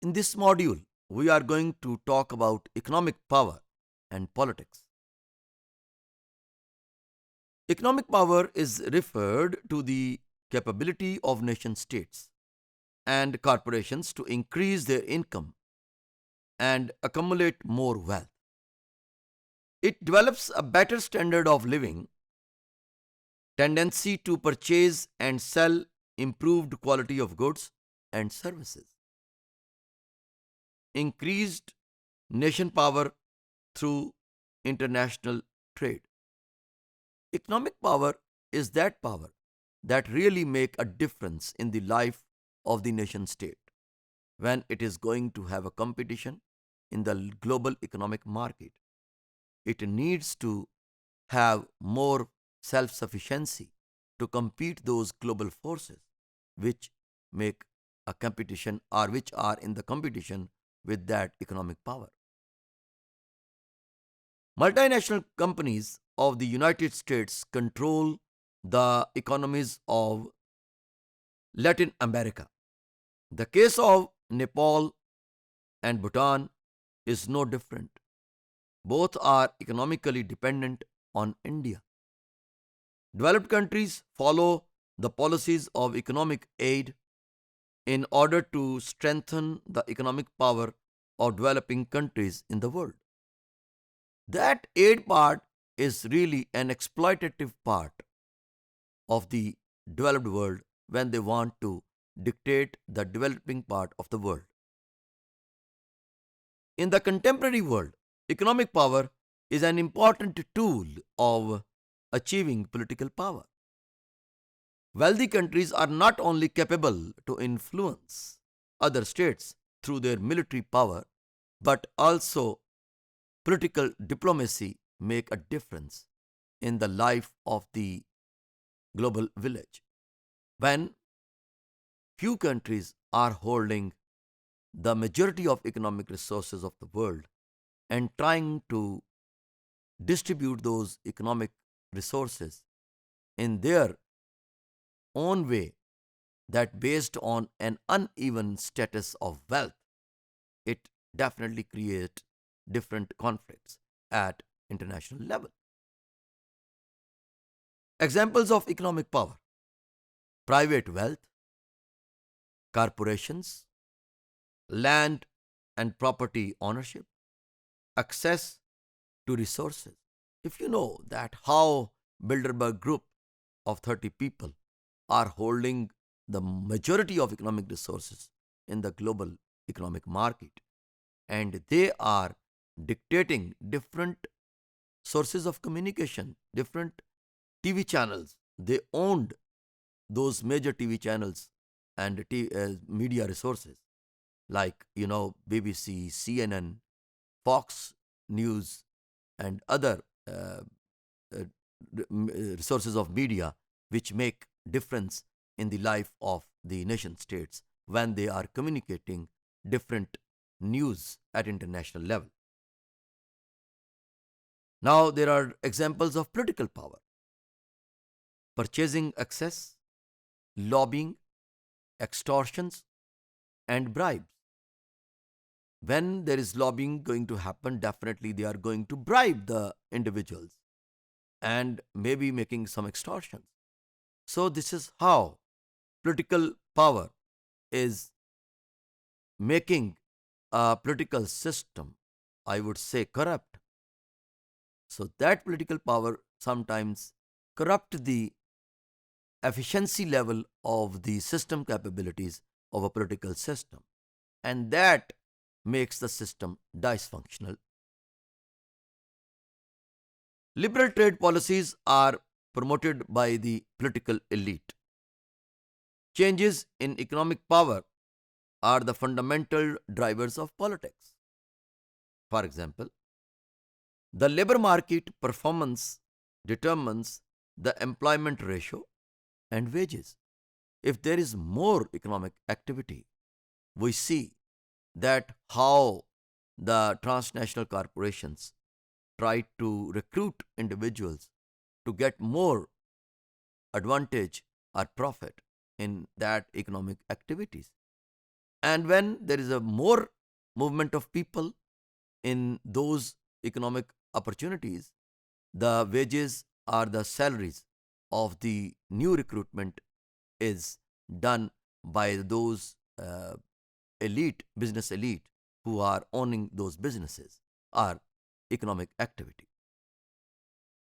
In this module, we are going to talk about economic power and politics. Economic power is referred to the capability of nation states and corporations to increase their income and accumulate more wealth. It develops a better standard of living, tendency to purchase and sell improved quality of goods and services, increased nation power through international trade. Economic power is that power that really make a difference in the life of the nation state when it is going to have a competition in the global economic market. It needs to have more self-sufficiency to compete those global forces which make a competition or which are in the competition with that economic power. Multinational companies of the United States control the economies of Latin America. The case of Nepal and Bhutan is no different. Both are economically dependent on India. Developed countries follow the policies of economic aid in order to strengthen the economic power of developing countries in the world. That aid part is really an exploitative part of the developed world when they want to dictate the developing part of the world. In the contemporary world, economic power is an important tool of achieving political power. Wealthy countries are not only capable to influence other states through their military power, but also political diplomacy make a difference in the life of the global village. When few countries are holding the majority of economic resources of the world and trying to distribute those economic resources in their own way that based on an uneven status of wealth, it definitely creates different conflicts at international level. Examples of economic power: private wealth, corporations, land and property ownership, access to resources. If you know that how Bilderberg Group of 30 people are holding the majority of economic resources in the global economic market, and they are dictating different sources of communication, different TV channels. They owned those major TV channels and media resources like BBC, CNN, Fox News, and other uh, uh, resources of media which make difference in the life of the nation states when they are communicating different news at international level. Now there are examples of political power: purchasing access, lobbying, extortions, and bribes. When there is lobbying going to happen, definitely they are going to bribe the individuals and maybe making some extortions. So this is how political power is making a political system, I would say, corrupt. So that political power sometimes corrupt the efficiency level of the system capabilities of a political system, and that makes the system dysfunctional. Liberal trade policies are promoted by the political elite. Changes in economic power are the fundamental drivers of politics. For example, the labor market performance determines the employment ratio and wages. If there is more economic activity, we see that how the transnational corporations try to recruit individuals to get more advantage or profit in that economic activities. And when there is a more movement of people in those economic opportunities, the wages or the salaries of the new recruitment is done by those business elite who are owning those businesses or economic activity.